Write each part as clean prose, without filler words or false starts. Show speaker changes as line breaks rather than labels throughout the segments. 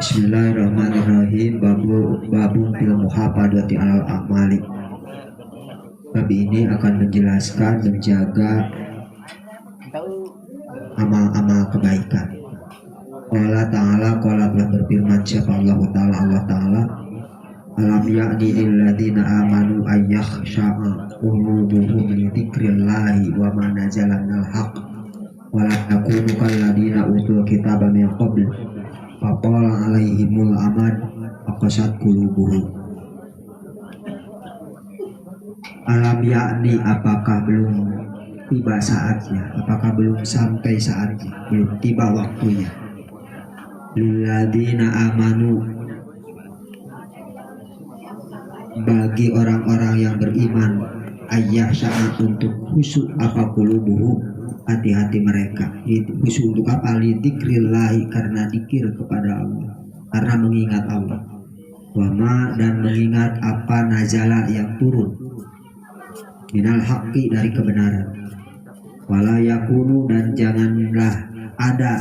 Bismillahirrahmanirrahim. Babun fil muhafadzati alal a'mali. Bab ini akan menjelaskan menjaga amal-amal kebaikan. Allah Ta'ala telah berfirman, siapa Allah Ta'ala, alam ya'ni lilladzina amanu ayyakhsha'a qulubuhum li dzikrillahi wa ma nazala minal haqq wa la takunu kalladzina utul kitaba min qabl faqala alaihimul amad faqasat qulubuhum. Alam yakni, apakah belum tiba saatnya, apakah belum sampai saatnya, belum tiba waktunya. Lilladzina amanu, bagi orang-orang yang beriman, ayyahsya'a, untuk khusyuk apa qulubuhum, hati-hati mereka. Khusyuk untuk apa? Lidzikrillahi, karena dzikir kepada Allah, karena mengingat Allah. Wama, dan mengingat apa nazala, yang turun, minal haqqi, dari kebenaran. Wala yakunu, dan janganlah ada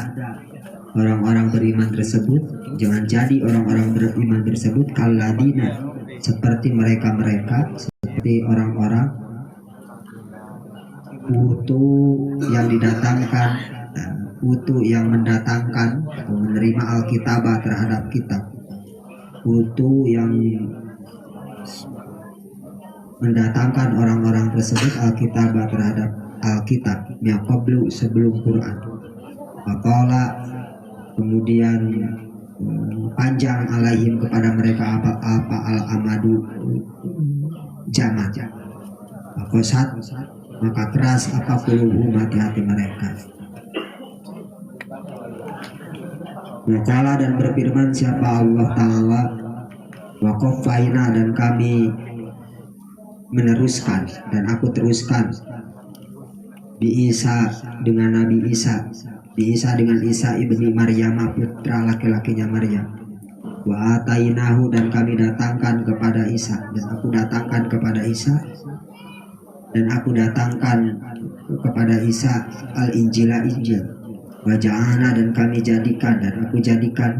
orang-orang beriman tersebut, jangan jadi orang-orang beriman tersebut kalladina, seperti mereka-mereka, seperti orang-orang yang didatangkan, yang mendatangkan atau menerima Alkitabah terhadap kitab, yang mendatangkan orang-orang tersebut Alkitabah terhadap Alkitab yang qablu, sebelum Quran. Faqala, kemudian panjang alaihim, kepada mereka apa al-amadu, jamak. Faqasat, maka keras apa qulubuhum, hati-hati mereka. Waqala, dan berfirman siapa Allah Ta'ala, wa qaffayna, dan kami meneruskan, dan aku teruskan, bi Isa, dengan Nabi Isa, bi Isa dengan Isa ibni Maryam, putra laki-lakinya Maryam. Wa atainahu, dan kami datangkan kepada Isa, dan aku datangkan kepada Isa, dan aku datangkan kepada Isa al-Injila, Injil. Wa ja'alna, dan kami jadikan, dan aku jadikan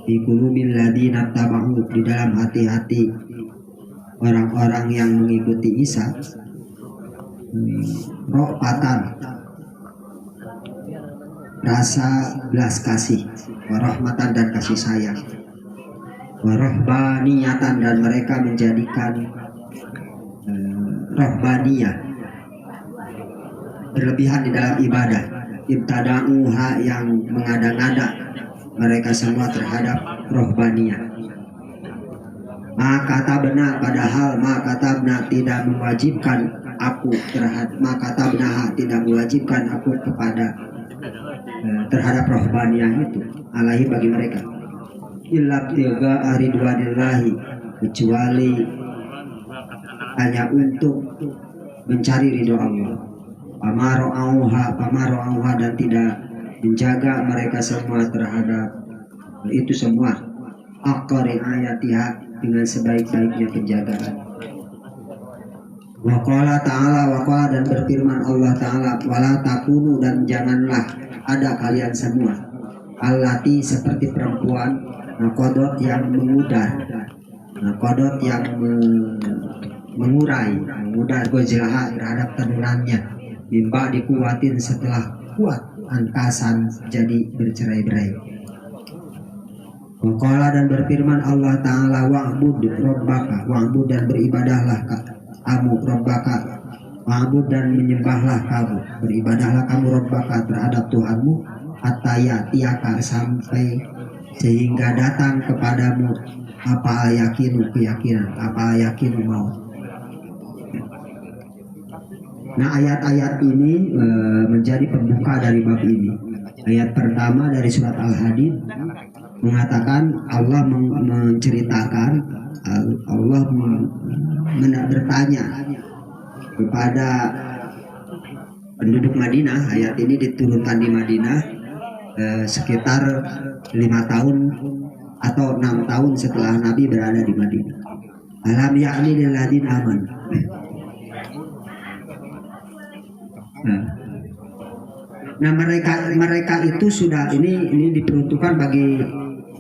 fi qulubil ladzina taba'u, di dalam hati-hati orang-orang yang mengikuti Isa, rohpatan, rasa belas kasih, warahmatan, dan kasih sayang, warahbaniyatan, dan mereka menjadikan rohbaniyah, berlebihan di dalam ibadah, ibtada'uha, yang mengada-ngada mereka semua terhadap rohbaniyah. Maka tabna, padahal maka tabna tidak mewajibkan aku terhadap, maka tabna tidak mewajibkan aku kepada terhadap rohbaniyah itu, alaihi, bagi mereka, illa tiga ridwanillahi, kecuali hanya untuk mencari ridho Allah. Pamaro'auha, dan tidak menjaga mereka semua terhadap itu semua, aqari ayatiha, dengan sebaik-baiknya penjagaan. Waqala Ta'ala, waqala, dan berfirman Allah Ta'ala, wala takunu, dan janganlah ada kalian semua, allati, seperti perempuan, naqadot, yang mengudar, naqadot, yang mengurai, mengudar gojlaha, terhadap tenunannya, mimba dikuatin, setelah kuat, angkasan, jadi bercerai-berai. Waqala, dan berfirman Allah Ta'ala, wa'bud rabbaka, wa'bud, dan beribadahlah kamu rabbaka, wa'bud, dan menyembahlah kamu, beribadahlah kamu rabbaka, terhadap Tuhanmu, hatta ya'tiyaka, sampai sehingga datang kepadamu apa yakinu, keyakinan, apa yakinu maut. Nah, ayat-ayat ini menjadi pembuka dari bab ini. Ayat pertama dari surat Al-Hadid mengatakan, Allah menceritakan, Allah bertanya kepada penduduk Madinah. Ayat ini diturunkan di Madinah sekitar 5 tahun atau 6 tahun setelah Nabi berada di Madinah. Alam ya'ni lil ladzina amanu. Nah, mereka itu sudah, ini diperuntukkan bagi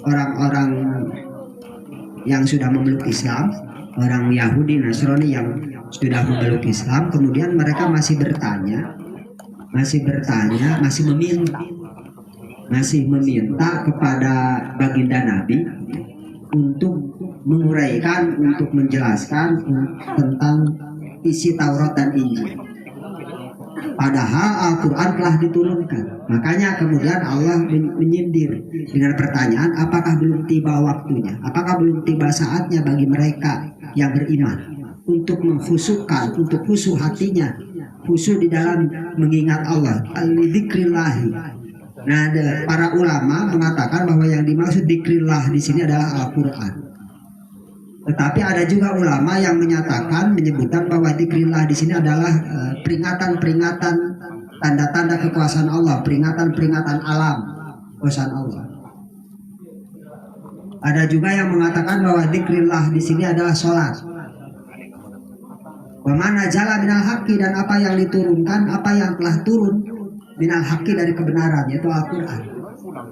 orang-orang yang sudah memeluk Islam, orang Yahudi Nasrani yang sudah memeluk Islam, kemudian mereka masih bertanya, masih meminta kepada baginda Nabi untuk menguraikan, untuk menjelaskan tentang isi Taurat dan Injil. Padahal Al-Quran telah diturunkan. Makanya kemudian Allah menyindir dengan pertanyaan, apakah belum tiba waktunya? Apakah belum tiba saatnya bagi mereka yang beriman untuk mengkhusukkan, untuk khusyuk hatinya, khusyuk di dalam mengingat Allah, dzikrillahi. Nah, para ulama mengatakan bahwa yang dimaksud dzikrillah di sini adalah Al-Quran. Tetapi ada juga ulama yang menyebutkan bahwa dzikrillah di sini adalah peringatan-peringatan, tanda-tanda kekuasaan Allah, peringatan-peringatan alam kekuasaan Allah. Ada juga yang mengatakan bahwa dzikrillah di sini adalah sholat. Wa mana jala minal haqqi, dan apa yang diturunkan, apa yang telah turun minal haqqi dari kebenaran, yaitu Al-Quran.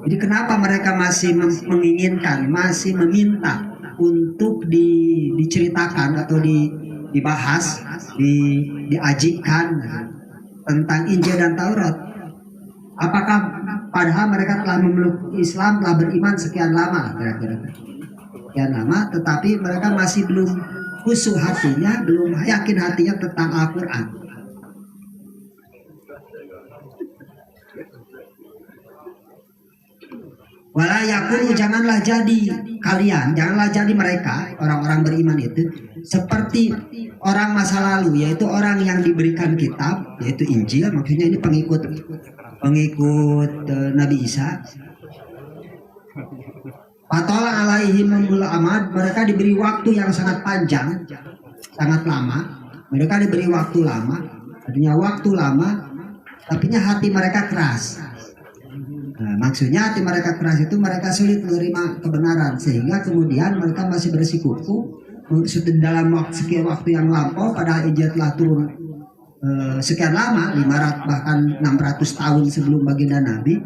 Jadi kenapa mereka masih menginginkan, masih meminta untuk diceritakan atau dibahas, diajikan tentang Injil dan Taurat? Apakah padahal mereka telah memeluk Islam, telah beriman sekian lama, kira-kira sekian lama, tetapi mereka masih belum khusyuk hatinya, belum yakin hatinya tentang Al-Quran. Wala yakunu, janganlah jadi kalian, janganlah jadi mereka, orang-orang beriman itu seperti orang masa lalu, yaitu orang yang diberikan kitab, yaitu Injil, maksudnya ini pengikut Nabi Isa. Fatola alaihim amad, mereka diberi waktu yang sangat panjang, sangat lama. Mereka diberi waktu lama, artinya waktu lama, tapi hati mereka keras. Nah, maksudnya hati mereka keras itu mereka sulit menerima kebenaran, sehingga kemudian mereka masih bersikuku dalam sekian waktu yang lampau. Padahal Injil telah turun sekian lama, 500 bahkan 600 tahun sebelum baginda Nabi,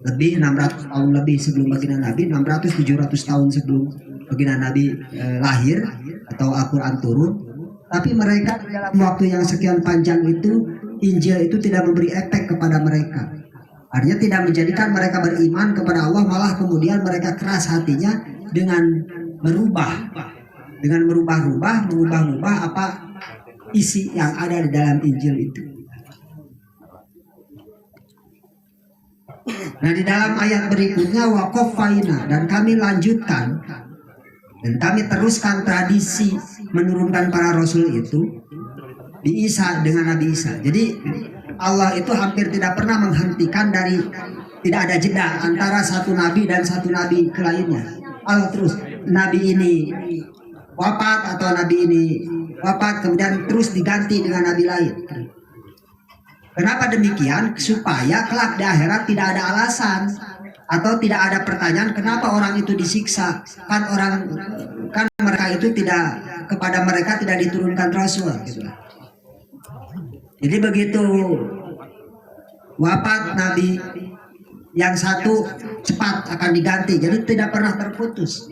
lebih 600 tahun lebih sebelum baginda Nabi, 600-700 tahun sebelum baginda Nabi lahir atau Al-Quran turun. Tapi mereka dalam waktu yang sekian panjang itu, Injil itu tidak memberi efek kepada mereka. Artinya tidak menjadikan mereka beriman kepada Allah, malah kemudian mereka keras hatinya dengan mengubah-ubah apa isi yang ada di dalam Injil itu. Nah, di dalam ayat berikutnya waqafaina, dan kami lanjutkan dan kami teruskan tradisi menurunkan para rasul itu di Isa dengan Nabi Isa. Jadi Allah itu hampir tidak pernah menghentikan tidak ada jeda antara satu nabi dan satu nabi ke lainnya. Allah terus, nabi ini wafat atau nabi ini wafat, kemudian terus diganti dengan nabi lain. Kenapa demikian? Supaya kelak di akhirat tidak ada alasan atau tidak ada pertanyaan kenapa orang itu disiksa. Kan mereka itu kepada mereka tidak diturunkan rasul gitu. Jadi begitu wafat nabi yang satu cepat akan diganti, jadi tidak pernah terputus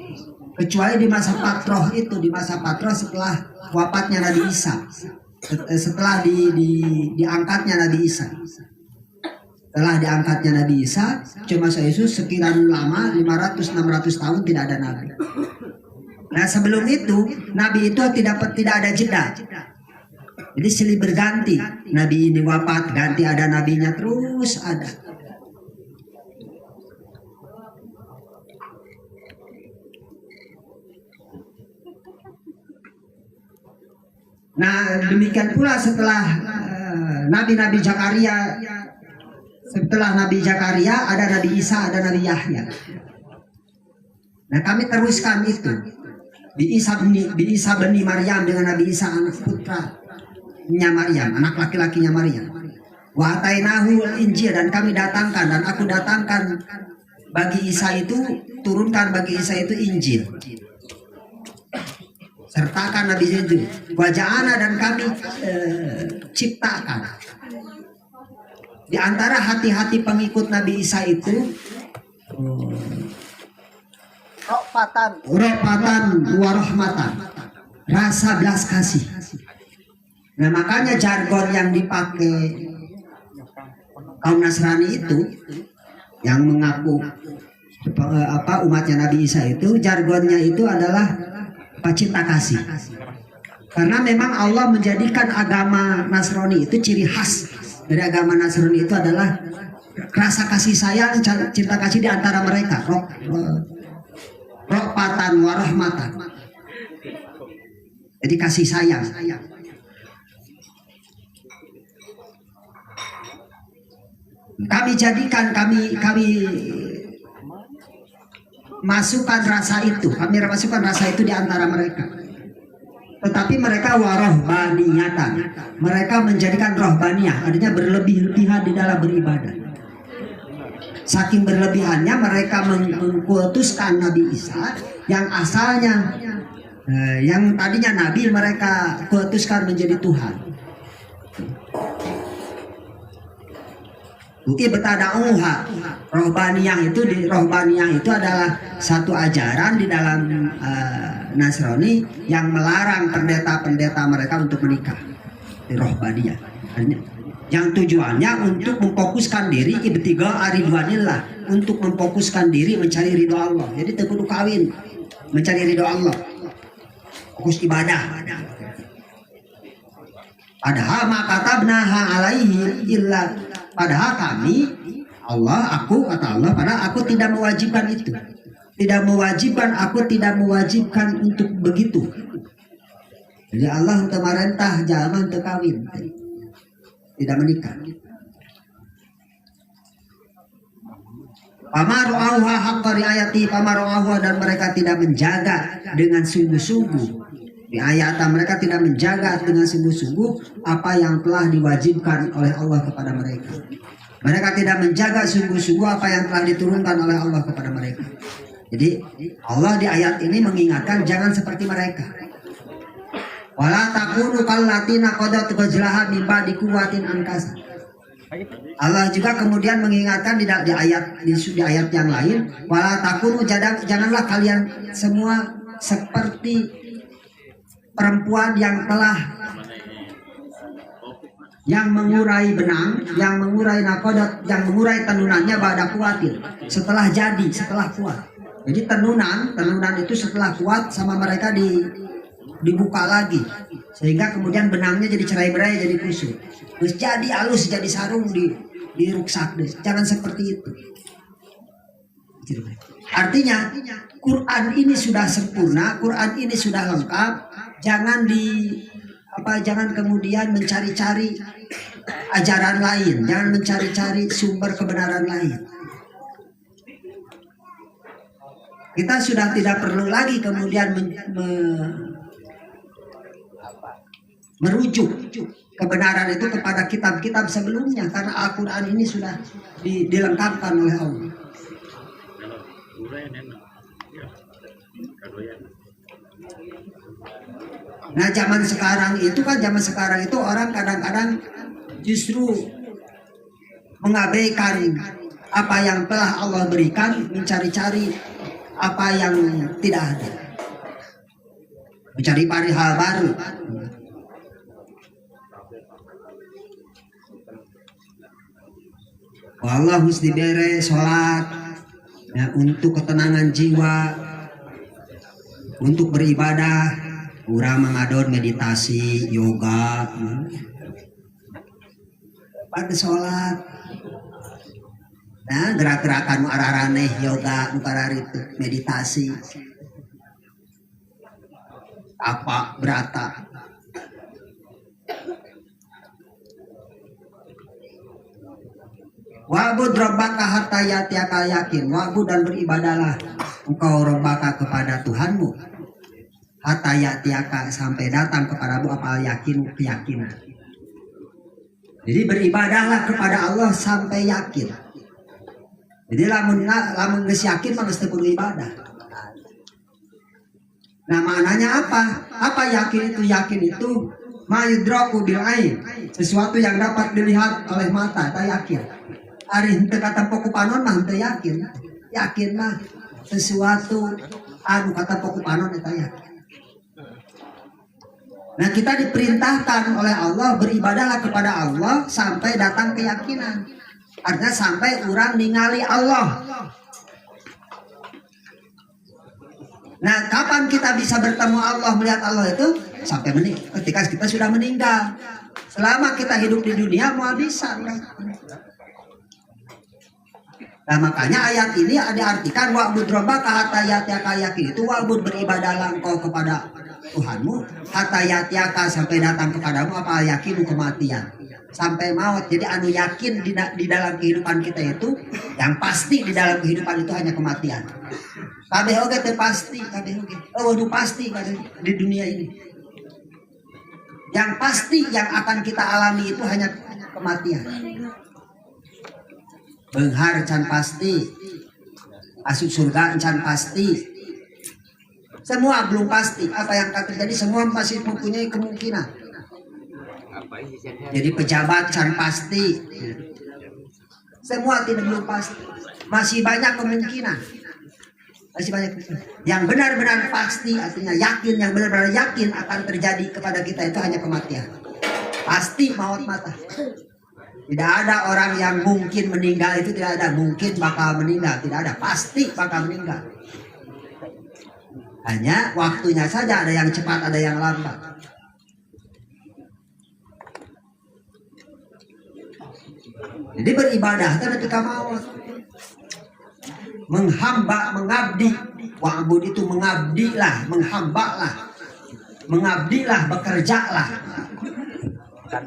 kecuali di masa patroh itu, di masa patroh setelah wafatnya Nabi Isa, setelah diangkatnya Nabi Isa. Setelah diangkatnya Nabi Isa, cuma itu sekian lama 500-600 tahun tidak ada nabi. Nah, sebelum itu nabi itu tidak ada jeda. Jadi silih berganti, nabi ini wafat, ganti ada nabinya, terus ada. Nah, demikian pula setelah nabi-nabi Zakaria, ada Nabi Isa, ada Nabi Yahya. Nah, kami teruskan itu di Isa bani Maryam dengan Nabi Isa anak putranya Maryam, anak laki-lakinya Maryam. Wa atainahu Injil, dan kami datangkan, dan aku datangkan bagi Isa itu, turunkan bagi Isa itu Injil. Sertakan Nabi itu wajahana, dan kami ciptakan di antara hati-hati pengikut Nabi Isa itu Rofatan warahmatan, rasa belas kasih. Nah makanya jargon yang dipakai kaum Nasrani itu yang mengaku umatnya Nabi Isa itu, jargonnya itu adalah cinta kasih. Karena memang Allah menjadikan agama Nasrani itu ciri khas dari agama Nasrani itu adalah rasa kasih sayang, cinta kasih di antara mereka. Rofatan warahmatan. Jadi kasih sayang. Kami jadikan kami masukkan rasa itu, di antara mereka. Tetapi mereka warohbaniyatan, mereka menjadikan rohbaniyah, artinya berlebih-lebihan di dalam beribadah. Saking berlebihannya mereka mengkultuskan Nabi Isa yang asalnya yang tadinya Nabi, mereka kultuskan menjadi Tuhan. Bukti betada'uha, rohbaniyah itu adalah satu ajaran di dalam Nasrani yang melarang pendeta-pendeta mereka untuk menikah. Di rohbaniyah. Yang tujuannya untuk memfokuskan diri ibtiga ridwanillah, untuk memfokuskan diri mencari ridho Allah. Jadi kudu kawin, mencari ridho Allah. Fokus ibadah. Padahal makatabnaha alaihi illa, padahal kami kata Allah, padahal aku tidak mewajibkan itu. Aku tidak mewajibkan untuk begitu. Jadi Allah untuk merintah jangan untuk kawin, tidak menikah. Pamaru'auha haqqa riayati, pamaru'auha, dan mereka tidak menjaga dengan sungguh-sungguh. Di ayat mereka tidak menjaga dengan sungguh-sungguh apa yang telah diwajibkan oleh Allah kepada mereka. Mereka tidak menjaga sungguh-sungguh apa yang telah diturunkan oleh Allah kepada mereka. Jadi Allah di ayat ini mengingatkan jangan seperti mereka. Wala takunu kallatina qadat ghazlaha min ba'di quwwatin ankasa. Allah juga kemudian mengingatkan di ayat yang lain, wala takunu, janganlah kalian semua seperti perempuan yang mengurai benang, yang mengurai nakodat, yang mengurai tenunannya pada kuatir, setelah kuat. Jadi tenunan itu setelah kuat sama mereka dibuka lagi, sehingga kemudian benangnya jadi cerai-berai, jadi kusut, terus jadi halus, jadi sarung di ruksak. Jangan seperti itu. Artinya Quran ini sudah sempurna, Quran ini sudah lengkap. Jangan kemudian mencari-cari ajaran lain, jangan mencari-cari sumber kebenaran lain. Kita sudah tidak perlu lagi kemudian merujuk kebenaran itu kepada kitab-kitab sebelumnya, karena Al-Quran ini sudah dilengkapkan oleh Allah. Nah zaman sekarang itu orang kadang-kadang justru mengabaikan apa yang telah Allah berikan, mencari-cari apa yang tidak ada, mencari hal baru. Allah mesti bere sholat ya, untuk ketenangan jiwa, untuk beribadah, urang mengadon meditasi, yoga, pada sholat. Nah, gerak-gerakan araraneh yoga, nukarar itu meditasi, apa berata. Wa'bud rabbaka hatta ya'tiyaka yakin. Wa'bud, dan beribadahlah engkau rabbaka kepada Tuhanmu, hatta ya'tiyaka, sampai datang kepadamu apa yakin, keyakinan. Jadi beribadahlah kepada Allah sampai yakin. Jadi lamun geus yakin mah geus teu kudu ibadah. Nah maknanya apa? Apa yakin itu? Yakin itu mayudraku bil ain, sesuatu yang dapat dilihat oleh mata, tak yakin. Ari henteu kata poku panon mah henteu yakin. Yakin mah sesuatu anu kata pokok panon eta yakin. Nah kita diperintahkan oleh Allah beribadahlah kepada Allah sampai datang keyakinan. Artinya sampai orang ningali Allah. Nah kapan kita bisa bertemu Allah, melihat Allah itu? Sampai ketika kita sudah meninggal. Selama kita hidup di dunia mau bisa. Nah makanya ayat ini diartikan wa'bud rabbaka hatta ya'tiyaka yakin, itu wa'bud beribadahlah engkau kepada Tuhanmu hatta ya'tiyaka sampai datang kepadamu apa yakin kematian sampai maut. Jadi anu yakin di dalam kehidupan kita itu, yang pasti di dalam kehidupan itu hanya kematian. Kabeh oge teu pasti, kabeh oge. Oh, pasti di dunia ini. Yang pasti yang akan kita alami itu hanya kematian. Benghar can pasti, asup surga can pasti, semua belum pasti. Apa yang akan terjadi semua masih mempunyai kemungkinan. Jadi pejabat can pasti, semua tidak belum pasti. Masih banyak kemungkinan. Masih banyak. Yang benar-benar pasti artinya yakin, yang benar-benar yakin akan terjadi kepada kita itu hanya kematian. Pasti maut mata. Tidak ada orang yang mungkin meninggal, itu tidak ada. Mungkin bakal meninggal, tidak ada. Pasti bakal meninggal. Hanya waktunya saja, ada yang cepat, ada yang lambat. Jadi beribadah itu ketika maut. Menghamba, mengabdi. Wa'bud itu mengabdilah, menghambalah. Mengabdilah, bekerjalah. Dan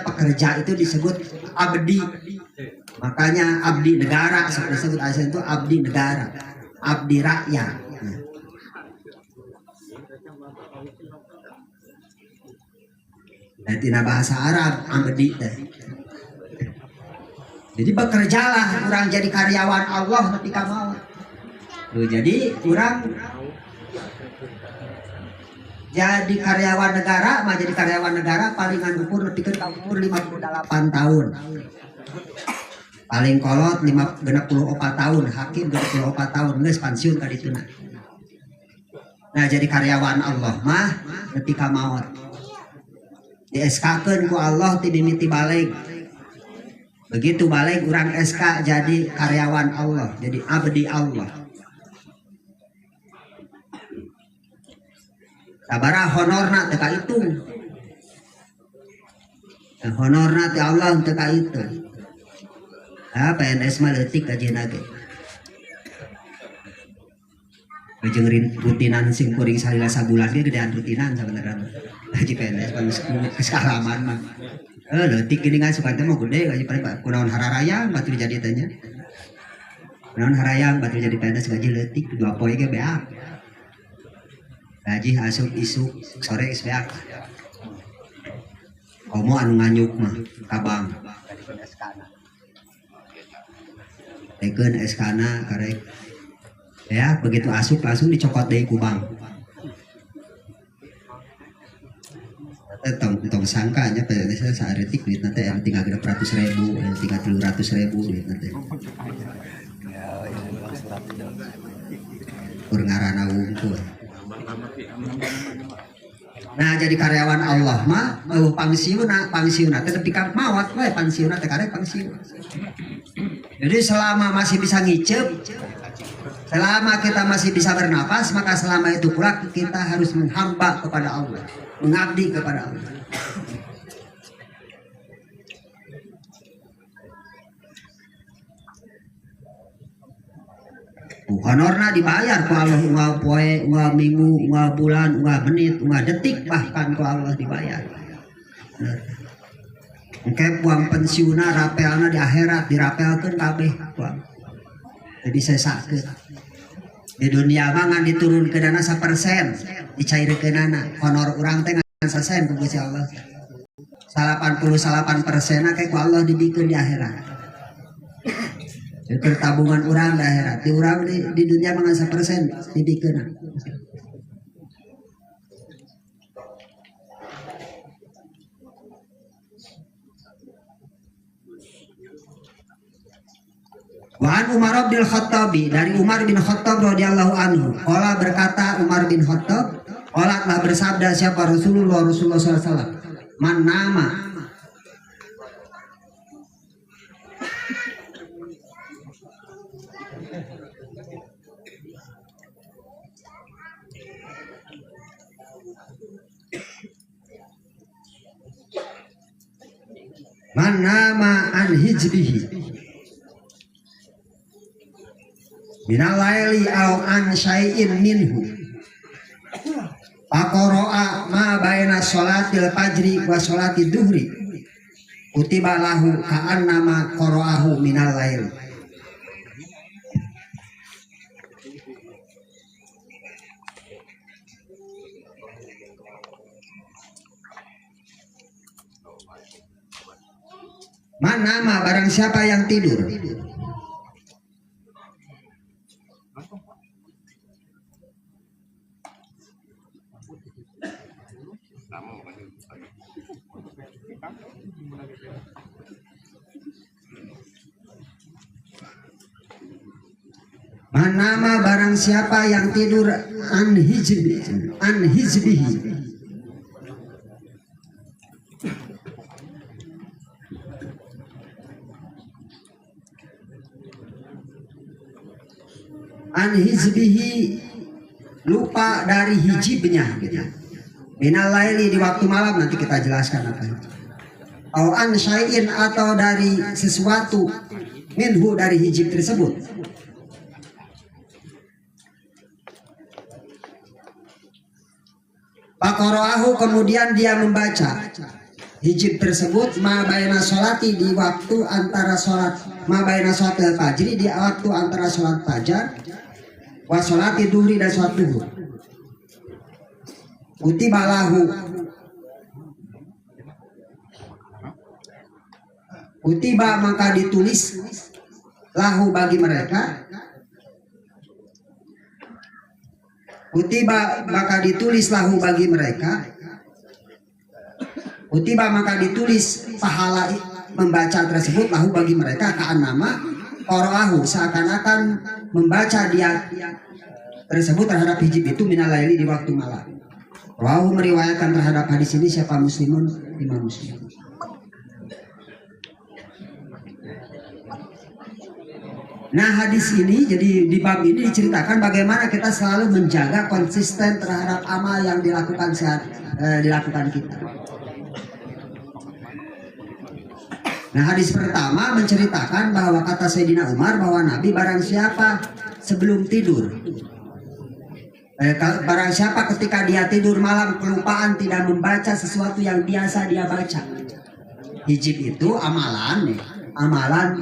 pekerja itu disebut abdi. Makanya abdi negara seperti disebut asal itu abdi negara, abdi rakyat. Dan tidak bahasa Arab abdi. Jadi bekerjalah, orang jadi karyawan Allah ketika mau. Jadi orang jadi karyawan negara, mah jadi karyawan negara palingan ukur nepikeun ka umur 58 tahun. Paling kolot 64 tahun, hakim 24 tahun geus pensiun ka dituna. Nah, jadi karyawan Allah mah ketika maut. Di-SK-keun ku Allah ti mimiti balik. Begitu balik urang SK jadi karyawan Allah, jadi abdi Allah. Sabaraha honorna teu kahitung. Honorna ti Allah teu kahitung. PNS mah leutik kajina ge. Jeung rutinan sing kuring salila sabulan ge gedean rutinan sabenerna. Haji PNS geus kalaman mah. Leutik geuningan sukan teh mah gede gaji paling kunaon hararayang batur jadi teh nya. Kunaon harayang batur jadi PNS gaji leutik 2 poe ge beak. Gaji asup isuk sore isbeak. Komo anu nganyuk mah kabang. Tekeun SK-na karek. Ya, begitu asup langsung dicokot deui ku bank. Tong sangka nya PNS saeutik duit nanti yang tinggal 300.000, yang tinggal 300.000 duit nanti. Kur ngaranna wungkul. Nah jadi karyawan Allah mah pangsiuna teh ketika maot we pangsiuna teh karek pangsiun. Jadi selama masih bisa ngicep, selama kita masih bisa bernapas, maka selama itu pula kita harus menghamba kepada Allah, mengabdi kepada Allah. Honorna dibayar ku Allah unggal poe, unggal minggu, unggal bulan, unggal menit, unggal detik bahkan ku Allah dibayar. Engke puang pensiuna rapelna di akhirat dirapelkeun kabeh puang. Jadi sesakeun. Di dunia mah ngan diturunkeunana 1%, dicairkeunana. Honor urang teh ngan sasen ku Gusti Allah. 88% ke ku Allah dibikeun di akhirat. Itu tabungan orang di akhirat. Di orang di dunia mah 1% dibikeun. Wa an Umar bin Khattab, dari Umar bin Khattab radhiyallahu anhu, qala berkata Umar bin Khattab, qala telah bersabda siapa Rasulullah sallallahu alaihi wasallam, man nama man nama an hijbihi minal laili aw an syai'in minhu faqara'a ma baina sholatil fajri wa sholatid duhri kutiba lahu ka'annama qara'ahu minal lail. Manama barang siapa yang tidur Manama barang siapa yang tidur an hizbihi an hizbihi lupa dari hijibnya minal laili di waktu malam, nanti kita jelaskan apa itu. Au an syai'in atau dari sesuatu minhu dari hijib tersebut. Faqara'ahu kemudian dia membaca hijib tersebut ma baina sholati di waktu antara sholat ma baina sholatil fajri di waktu antara sholat fajar wa sholati duhri dan sholat duhur. Kutiba lahu kutiba maka ditulis lahu bagi mereka kutiba maka ditulis lahu bagi mereka kutiba maka ditulis pahala membaca tersebut lahu bagi mereka ka'annama qara'ahu seakan-akan membaca dia tersebut terhadap hijib itu minal laili di waktu malam. Rawahu meriwayatkan terhadap hadis ini siapa Muslimun, Imam Muslim. Nah hadis ini jadi di bab ini diceritakan bagaimana kita selalu menjaga konsisten terhadap amal yang dilakukan dilakukan kita. Nah hadis pertama menceritakan bahwa kata Sayyidina Umar bahwa Nabi barang siapa sebelum tidur barang siapa ketika dia tidur malam kelupaan tidak membaca sesuatu yang biasa dia baca. Hijib itu amalan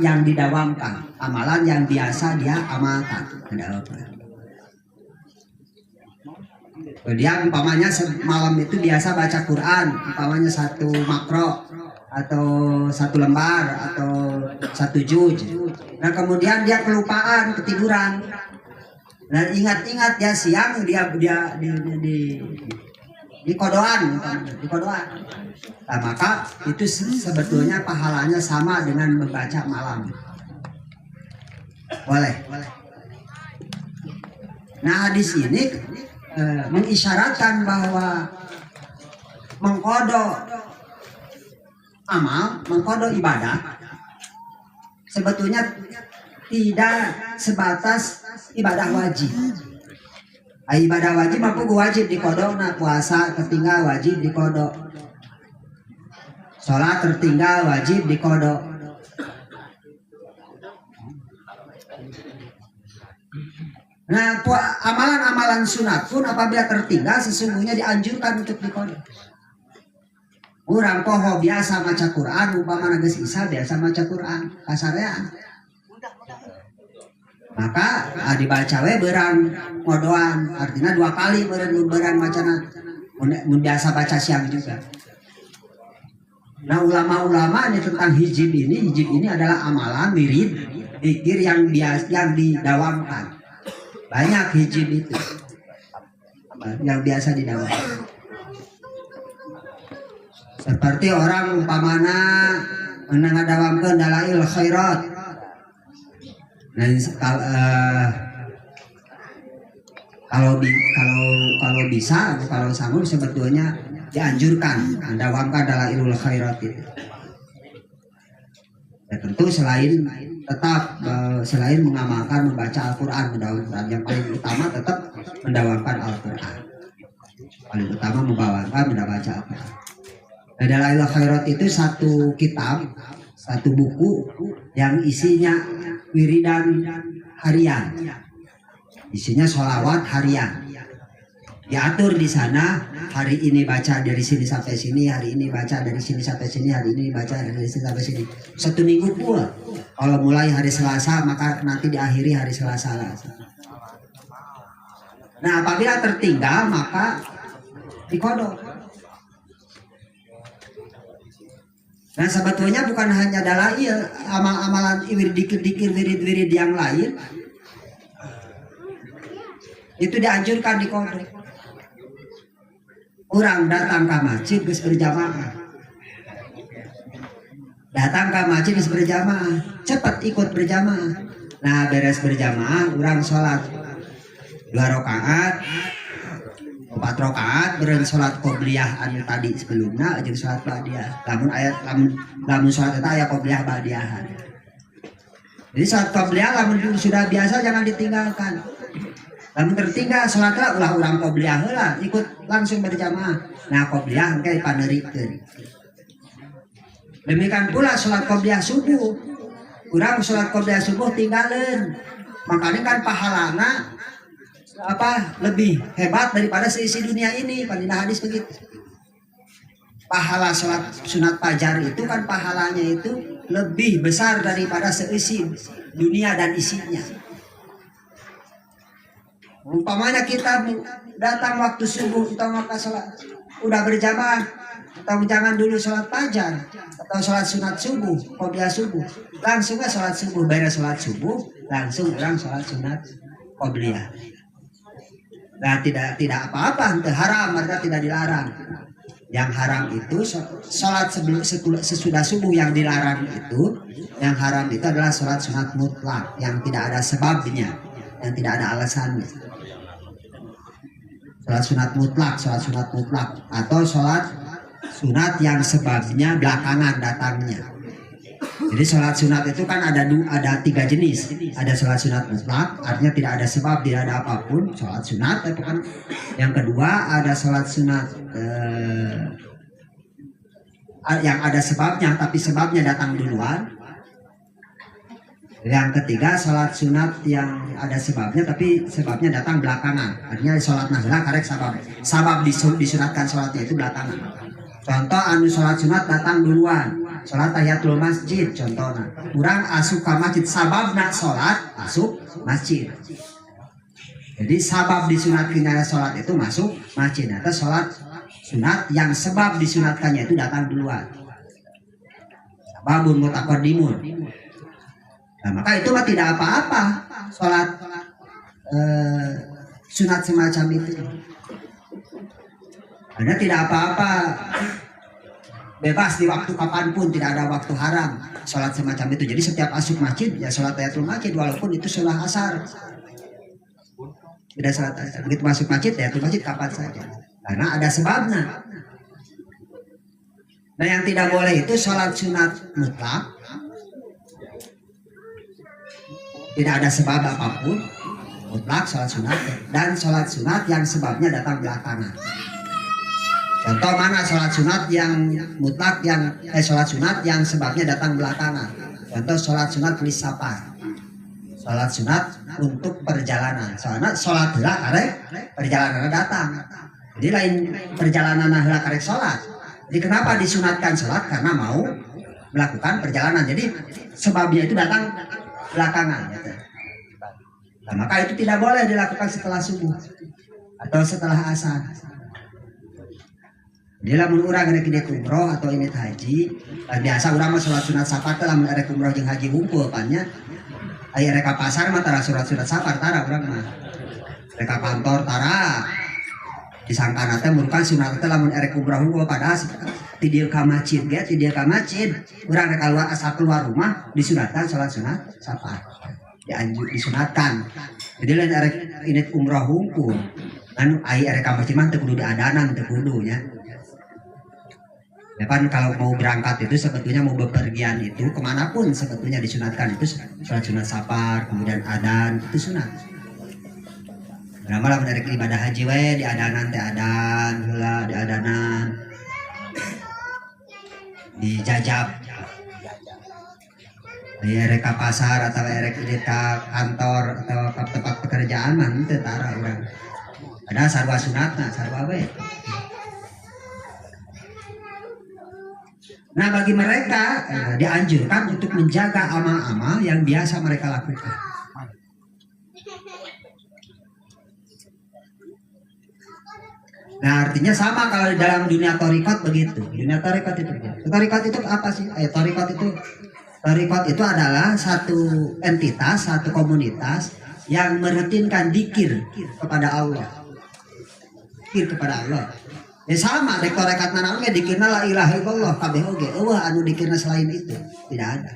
yang didawamkan, amalan yang biasa dia amalkan. Dia umpamanya malam itu biasa baca Quran, umpamanya 1 makro atau 1 lembar atau 1 juz. Nah kemudian dia kelupaan, ketiduran. Nah ingat-ingat ya siang dia di kodoan. Nah, maka itu sebetulnya pahalanya sama dengan membaca malam. Boleh. Nah hadis ini mengisyaratkan bahwa mengkodok amal, mengkodok ibadah sebetulnya tidak sebatas ibadah wajib. Ibadah wajib apa wajib dikodok, nah puasa tertinggal wajib dikodok, sholat tertinggal wajib dikodok. Nah amalan-amalan sunat pun apabila tertinggal sesungguhnya dianjurkan untuk dikodok. Urang poho biasa maca Quran, umpamana geus isya biasa maca Quran, kasarean. Maka dibaca we beurang ngodoan, artinya 2 kali beurang macana mun biasa baca siang juga. Nah ulama-ulama ini tentang hijib ini adalah amalan wirid, zikir yang didawamkan. Banyak hijib itu yang biasa didawamkan. Seperti orang umpamana mengadawamkeun dalail khairat. Nah, kalau bisa, kalau sanggup sebetulnya dianjurkan mendawamkan dalailul khairat itu. Ya tentu selain mengamalkan membaca Al-Quran, yang paling utama tetap mendawamkan Al-Quran. Paling utama membaca Al-Quran. Nah, dalailul khairat itu satu kitab, satu buku yang isinya wiridan harian, isinya sholawat harian. Diatur di sana, hari ini baca dari sini sampai sini, hari ini baca dari sini sampai sini, hari ini baca dari sini sampai sini. 1 minggu pula. Kalau mulai hari Selasa, maka nanti diakhiri hari Selasa. Nah, apabila tertinggal, maka dikodok. Nah, sebetulnya bukan hanya dalail, amal-amalan dikir-dikir, wirid-wirid yang lain itu dianjurkan dikodok. Orang datang ke masjid geus berjamaah. Datang ke masjid geus berjamaah, cepat ikut berjamaah. Nah, beres berjamaah, orang sholat 2 rakaat, 4 rakaat, beren sholat qobliyah anu tadi sebelumnya, jeung sholat ba'diyah. Lamun sholat eta aya qobliyah ba'diyahan. Jadi sholat qobliyah lamun sudah biasa jangan ditinggalkan. Lamun tertinggal sholatnya ulah urang qobliyah heula, ikut langsung berjamaah. Nah, qobliyah engke dipaneurikeun. Demikian pula sholat qobliyah subuh. Urang sholat qobliyah subuh tinggalin. Makanya kan pahalana lebih hebat daripada seisi dunia ini. Pada hadis begitu. Pahala sholat sunat fajar itu kan pahalanya itu lebih besar daripada seisi dunia dan isinya. Umpamanya kita datang waktu subuh, kita maka sholat udah berjamaah, atau jangan dulu sholat fajar atau sholat sunat subuh, qobliyah subuh, langsung sholat subuh, beres sholat subuh, langsung orang sholat sunat qobliyah. Nah, tidak apa-apa, itu haram, mereka tidak dilarang. Yang haram itu sholat sesudah subuh, yang dilarang itu, yang haram itu adalah sholat sunat mutlak yang tidak ada sebabnya, yang tidak ada alasannya. Sholat sunat mutlak atau sholat sunat yang sebabnya belakangan datangnya. Jadi sholat sunat itu kan ada 3 jenis. Ada sholat sunat mutlak, artinya tidak ada sebab, tidak ada apapun, sholat sunat. Kan. Yang kedua ada sholat sunat yang ada sebabnya, tapi sebabnya datang duluan. Yang ketiga sholat sunat yang ada sebabnya tapi sebabnya datang belakangan. Artinya sholat nafila karek sabab disunatkan sholatnya itu belakangan. Contoh anu sholat sunat datang duluan, sholat tahiyatul masjid contohnya. Urang asup ke masjid, sababna sholat masuk masjid. Jadi sabab disunatkannya sholat itu masuk masjid. Atau sholat sunat yang sebab disunatkannya itu datang duluan. Sababun mutaqaddimun. Nah, maka itu mah tidak apa-apa sholat sunat semacam itu. Karena tidak apa-apa, bebas di waktu kapanpun, tidak ada waktu haram sholat semacam itu. Jadi setiap asup masjid ya sholat tahiyatul masjid, walaupun itu sholat asar. Tidak sholat asar. Begitu masuk masjid tahiyatul masjid kapan saja. Karena ada sebabnya. Nah, yang tidak boleh itu sholat sunat mutlak. Tidak ada sebab apapun, mutlak sholat sunat, dan sholat sunat yang sebabnya datang belakangan. Contoh mana sholat sunat yang mutlak sholat sunat yang sebabnya datang belakangan. Contoh sholat sunat lis safar, sholat sunat untuk perjalanan. Soalnya sholat heula karek perjalanan datang. Jadi lain perjalanan heula karek sholat. Jadi kenapa disunatkan sholat? Karena mau melakukan perjalanan. Jadi sebabnya itu datang belakangan. Nah, maka itu tidak boleh dilakukan setelah subuh atau setelah asar. Jadi lamun urang rek di umroh atau ini haji, biasa urang mah salat sunat safar teh lamun rek umroh jeung haji ngumpul pannya. Aya rek ka pasar mah tara sunat safar tara urang mah. Rek ka kantor tara. Disangkana teh mun kan sunat teh lamun rek umroh ngumpul padahal ti dieu ka masjid ge, ti dieu ka masjid. Urang rek keluar asal keluar rumah disunatkan salat sunat safar. disunatkan. Jadi lain arek init umrah hungkul anu ai arek ka masjid mah teu kudu diadanan teu kudu nya. Ya kan kalau mau berangkat itu sebetulnya mau bepergian itu kemanapun sebetulnya disunatkan itu sholat sunat safar kemudian adan itu sunat. Nah malah dari ibadah haji we diadanan teh adan heula diadanan dijajab ya rek ka pasar atau rek di kantor atau ke tempat pekerjaan mah teu tara urang. Ada sarwa sunatna sarwa we. Nah bagi mereka dianjurkan untuk menjaga amal-amal yang biasa mereka lakukan. Nah artinya sama kalau di dalam dunia thariqat begitu. Dunia thariqat itu begitu. Thariqat itu apa sih? Thariqat itu adalah satu entitas, satu komunitas yang merutinkan dzikir kepada Allah. Dzikir kepada Allah. Ya sama dek tarekat naon ge dikirna la ilaha illallah kabeh oge eueuh anu dikirna selain itu tidak ada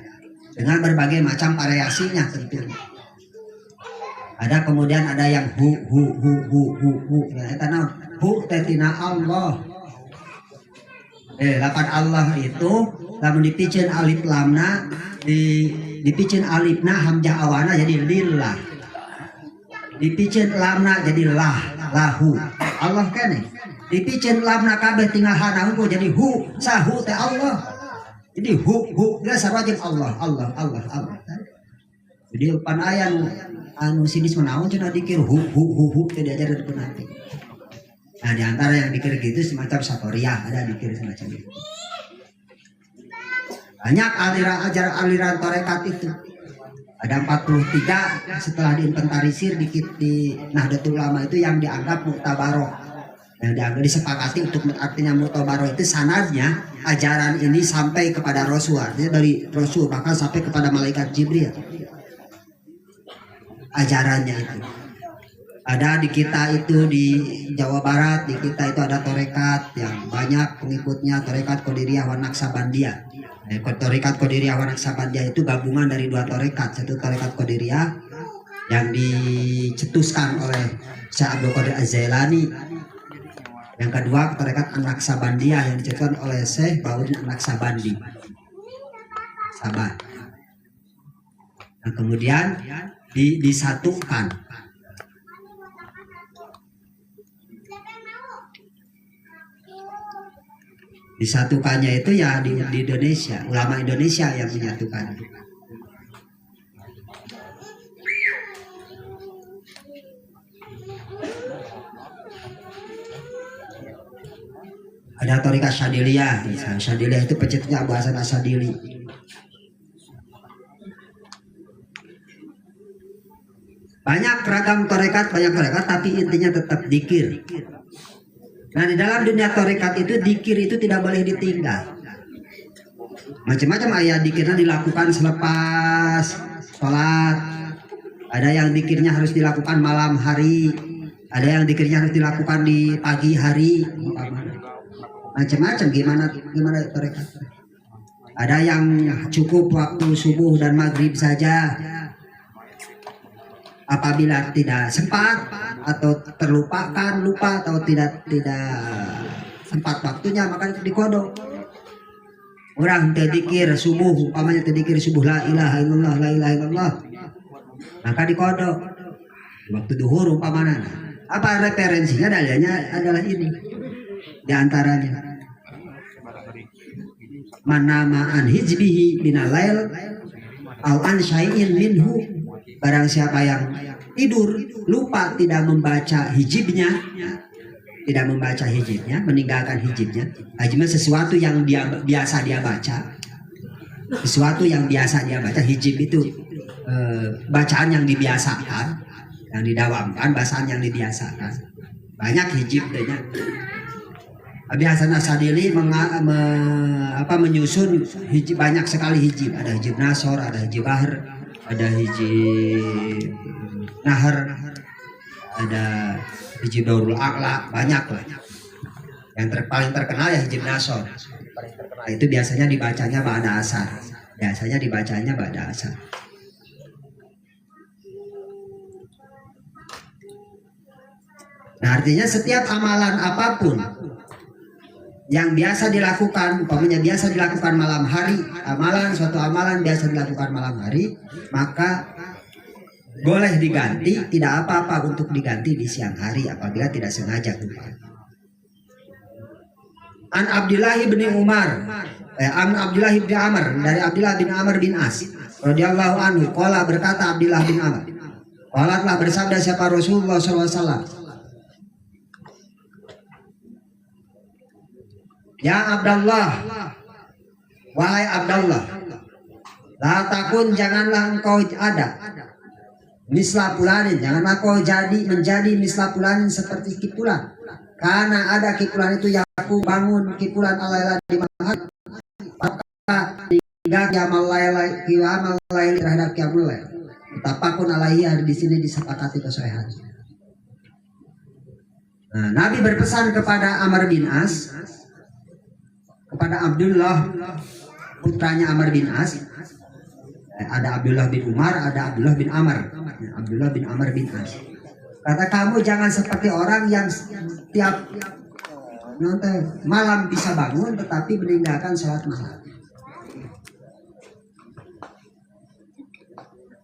dengan berbagai macam variasinya tentunya. Ada kemudian ada yang hu ya eta naon hu tetina Allah. Lapan Allah itu lamun dipikeun alif lamna dipikeun alifna hamzah awana jadi lillah. Dipikeun lamna jadi lahu. Allah keneh dipikeun lamna kabeh tinggal hanahu jadi hu sahu teh Allah. Jadi hu dia sarwajib Allah. Jadi pan aya anu sinis menaon cenah dikir hu teh diajar depan nanti. Nah di antara yang dikir gitu semacam satoriah ada dikir semacam itu. Banyak aliran tarekat itu. Ada 43 setelah diinventarisir di Nahdlatul Ulama itu yang dianggap muktabaroh. Yang dianggap disepakati untuk artinya muktabaroh itu sanadnya ajaran ini sampai kepada Rasul, artinya dari Rasul bahkan sampai kepada malaikat Jibril. Ajarannya itu ada di kita itu di Jawa Barat, di kita itu ada tarekat yang banyak pengikutnya, tarekat Qadiriyah wa Naqsabandiyah. Tarekat Qadiriyah wa Naqsabandiyah itu gabungan dari dua tarekat, satu tarekat Qadiriyah yang dicetuskan oleh Syekh Abdul Qadir Az-Zailani. Yang kedua tarekat An-Naqsabandiyah yang dicetuskan oleh Syekh Bauddin An-Naqsabandi. Sabar. Nah, kemudian disatukan. Disatukannya itu ya di Indonesia, ulama Indonesia yang menyatukan. Ada tarekat Syadiliyah, Syadiliyah itu pencetusnya Abu Hasan As-Sadili. Banyak ragam tarekat, tapi intinya tetap dzikir. Nah di dalam dunia tarekat itu dzikir itu tidak boleh ditinggal. Macam-macam ayat dzikirnya dilakukan selepas sholat. Ada yang dzikirnya harus dilakukan malam hari. Ada yang dzikirnya harus dilakukan di pagi hari. Macam-macam gimana tarekat. Ada yang cukup waktu subuh dan maghrib saja. Apabila tidak sempat atau terlupakan, lupa atau tidak sempat waktunya maka dikodok. Orang terdikir subuh, umpamanya terdikir subuh la ilaha illallah, maka dikodok. Waktu duhur umpamanya. Apa referensinya? Dalilnya adalah ini. Di antaranya manamaan hijbihi binalail au an syai'in minhu. Barang siapa yang tidur lupa tidak membaca hijibnya, meninggalkan hijibnya. Hijibnya sesuatu yang biasa dia baca, hijib itu bacaan yang dibiasakan, yang didawamkan, bacaan yang dibiasakan. Banyak hijibnya. Abi Hasan As-Sadili menyusun hijib, banyak sekali hijib. Ada hijib nasor, ada hijib bahr, ada hijib nahar, ada hijib daurul aqla, banyak lah. Yang paling terkenal ya hijib nasor. Nah, itu biasanya dibacanya ba'da asar. Nah, artinya setiap amalan apapun yang biasa dilakukan, umpamanya biasa dilakukan malam hari, suatu amalan biasa dilakukan malam hari, maka boleh diganti, tidak apa-apa untuk diganti di siang hari apabila tidak sengaja lupa. An Abdullah bin Umar, An Abdullah bin Amr, dari Abdullah bin Amr bin As radhiyallahu anhu, qala, berkata Abdullah bin Amr, qala, telah bersabda siapa Rasulullah SAW, ya Abdullah, wahai Abdullah, la takun, janganlah engkau ada, misla fulanin, janganlah kau menjadi misla fulanin seperti kipulan, karena ada kipulan itu yang aku bangun kipulan alailah di malam hari, maka hingga kiamal lail terhadap kiamul lail, betapapun alaihi di sini disepakati kesolehan. Nah, Nabi berpesan kepada Amr bin As, kepada Abdullah putranya Amr bin As, ada Abdullah bin Umar, ada Abdullah bin Amr, Abdullah bin Amr bin As, kata, kamu jangan seperti orang yang tiap malam bisa bangun tetapi meninggalkan sholat malam.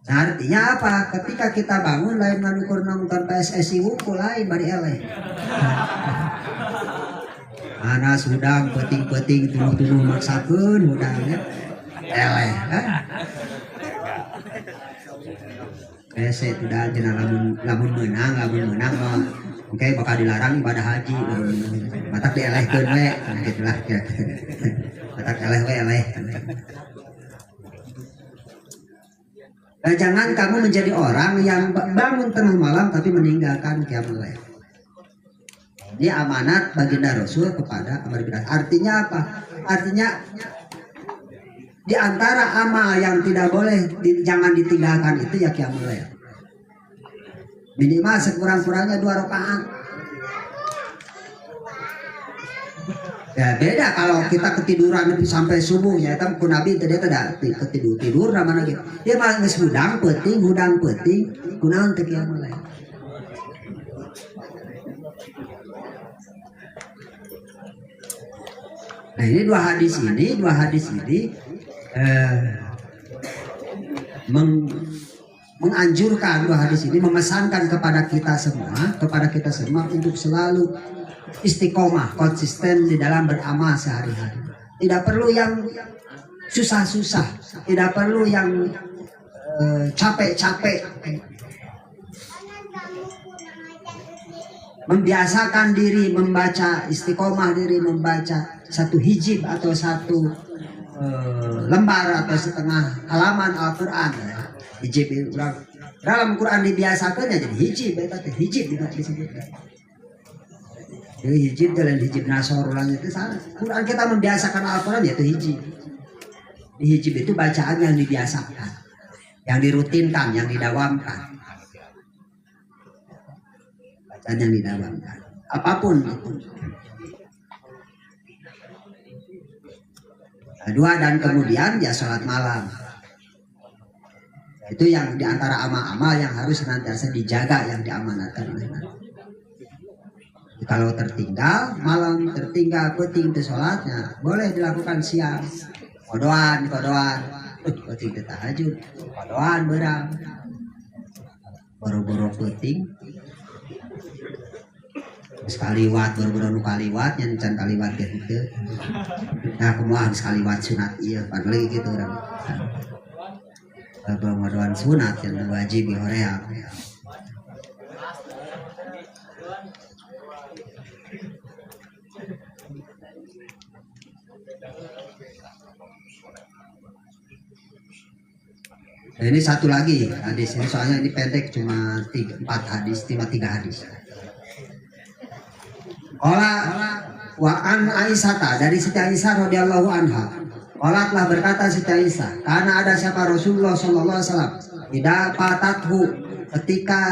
Nah, artinya apa? Ketika kita bangun lain nganukur nonton PSSI wukul lain bari eleh. Ana sudang peting-peting tunuh-tunuh maksakeun hudangnya eleh. Ese tidak jenah lamun menang mah oke bakal dilarang ibadah haji. Batak dielehkeun we gitulah. Batak eleh we eleh. Nah, jangan kamu menjadi orang yang bangun tengah malam tapi meninggalkan qiyamul lail. Ini amanat baginda Rasul kepada Amr bin As. Artinya apa? Artinya di antara amal yang tidak boleh jangan ditinggalkan itu ya qiyamul lail. Minimal sekurang-kurangnya 2 rakaat. Ya beda kalau kita ketiduran sampai subuh ya kan Nabi tadi tidak tidur mana gitu. Dia mah geus hudang peuting kunaon teh qiyamul lail. Nah, ini dua hadis ini menganjurkan, dua hadis ini memesankan kepada kita semua untuk selalu istiqomah, konsisten di dalam beramal sehari-hari. Tidak perlu yang susah-susah, tidak perlu yang capek-capek. Membiasakan diri membaca, istiqomah diri membaca satu hijib atau satu lembar atau setengah halaman Al-Quran. Hijib dalam Quran dibiasakan ya jadi hijib, hijib tidak disebutkan. Jadi hijib dalam hijib nasor ulang itu salah. Quran kita membiasakan Al-Quran yaitu hijib. Di hijib itu bacaan yang dibiasakan, yang dirutinkan, yang didawamkan. Bacaan yang didawamkan. Apapun itu. Kedua, dan kemudian ya sholat malam. Itu yang diantara amal-amal yang harus senantiasa dijaga, yang diamanatkan oleh Nabi. Kalau tertinggal malam, tertinggal peting ke sholatnya, boleh dilakukan siang. Kodoan, peting ke tahajud, kodoan berang, boro-boro peting. Sekaliwat boro-boro kaliwat, nyancan kaliwat gitu. Nah, kemudian sekaliwat sunat iya, padahal gitu orang. Pengodoan sunat yang wajib di Korea. Nah, ini satu lagi hadis ini, soalnya ini pendek, cuma 4 hadis, cuma 3 hadis. Wa an Aisyah, dari Siti Aisyah radhiyallahu anha. Qala, telah berkata Siti Aisyah, karena ada siapa Rasulullah sallallahu alaihi wasallam, tidak patathu, ketika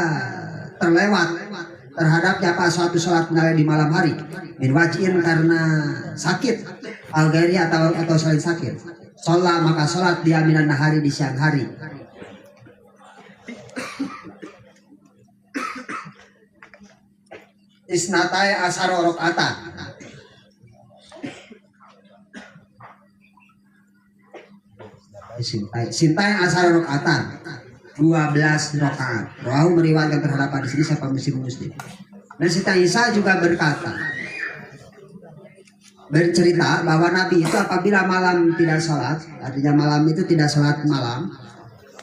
terlewat terhadapnya apa suatu salat di malam hari, min wajin, karena sakit, al-ghairi atau selain sakit. Sholat, maka sholat dia minan nahari, di siang hari. isnatai asara rakaatan. Sintai asara rakaatan 12 rakaat. Rawahu meriwayatkan terhadap hadis ini siapa Muslim. Dan Siti Aisyah juga bercerita bahwa Nabi itu apabila malam tidak sholat, artinya malam itu tidak sholat malam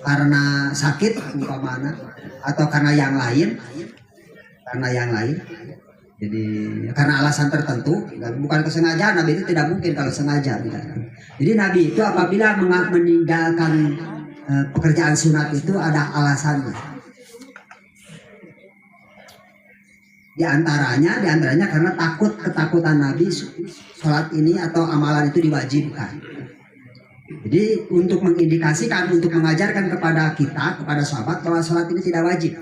karena sakit umpamanya atau karena yang lain, jadi karena alasan tertentu, bukan kesengajaan. Nabi itu tidak mungkin kalau sengaja. Jadi Nabi itu apabila meninggalkan pekerjaan sunat itu ada alasannya. Di antaranya karena ketakutan Nabi sholat ini atau amalan itu diwajibkan. Jadi untuk mengindikasikan, untuk mengajarkan kepada sahabat bahwa sholat ini tidak wajib,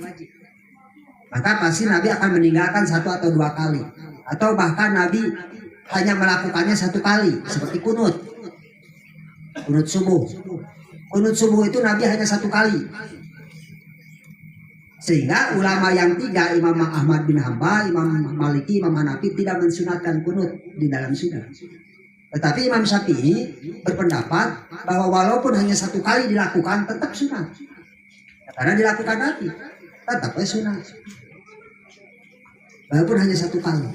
maka pasti Nabi akan meninggalkan 1 atau 2 kali, atau bahkan Nabi hanya melakukannya 1 kali, seperti kunut subuh. Kunut subuh itu Nabi hanya 1 kali. Sehingga ulama yang 3, Imam Ahmad bin Hanbal, Imam Maliki, Imam Hanafi tidak mensunatkan kunut di dalam sunat. Tetapi Imam Syafi'i berpendapat bahwa walaupun hanya 1 kali dilakukan tetap sunat. Karena dilakukan Nabi, tetap sunat. Walaupun hanya 1 kali.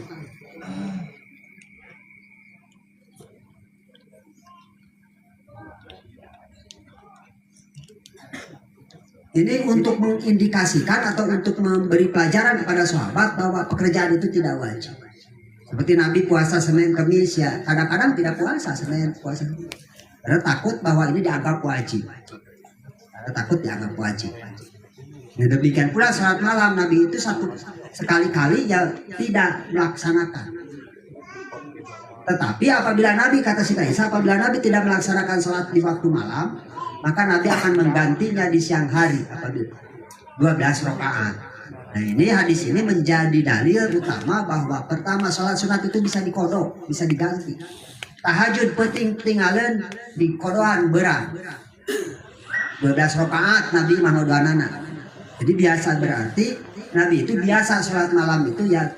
Ini untuk mengindikasikan atau untuk memberi pelajaran kepada sahabat bahwa pekerjaan itu tidak wajib. Seperti Nabi puasa Senin Kamis, ya kadang-kadang tidak puasa Senin, puasa karena takut bahwa ini dianggap wajib. Nah, demikian pula salat malam Nabi itu sekali-kali ya tidak melaksanakan. Tetapi apabila Nabi, kata Siti Aisyah, apabila Nabi tidak melaksanakan salat di waktu malam, maka Nabi akan menggantinya di siang hari apabila 12 rakaat. Nah, ini hadis ini menjadi dalil utama bahwa pertama salat sunat itu bisa dikodok, bisa diganti. Tahajud penting tinggalan di kodoan berang 12 rakaat Nabi mahodoanana. Jadi biasa, berarti Nabi itu biasa salat malam itu ya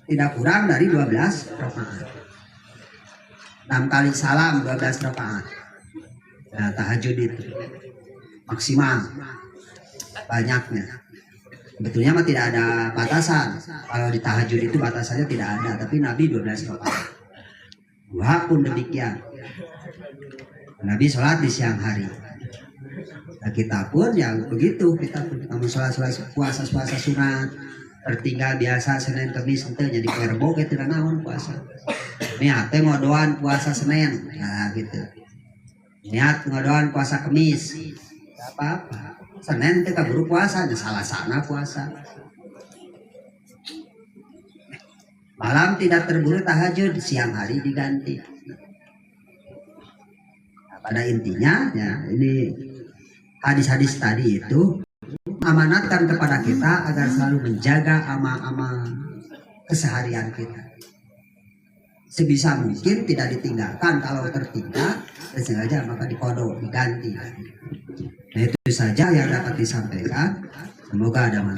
tidak kurang dari 12 rakaat. 6 kali salam 12 rakaat. Nah, tahajud itu maksimal banyaknya. Sebetulnya mah tidak ada batasan. Kalau di tahajud itu batasannya tidak ada, tapi Nabi 12 rakaat. Duha pun demikian. Nabi sholat di siang hari. Nah, kita pun yang begitu, kita pun sholat puasa sunat, tertinggal biasa Senin Kamis ente jadi kerbo gitu kan naon puasa. Niat teh ngodoan puasa Senin, nah gitu. Niat ngodoan puasa Kamis, gak apa-apa. Senin teh kaburu puasa, salah sana puasa. Malam tidak terburu tahajud, siang hari diganti. Nah, pada intinya ya ini hadis-hadis tadi itu amanatkan kepada kita agar selalu menjaga amal-amal keseharian kita. Sebisa mungkin tidak ditinggalkan, kalau tertinggal sengaja maka dikodok, diganti. Nah, itu saja yang dapat disampaikan. Semoga ada manfaat.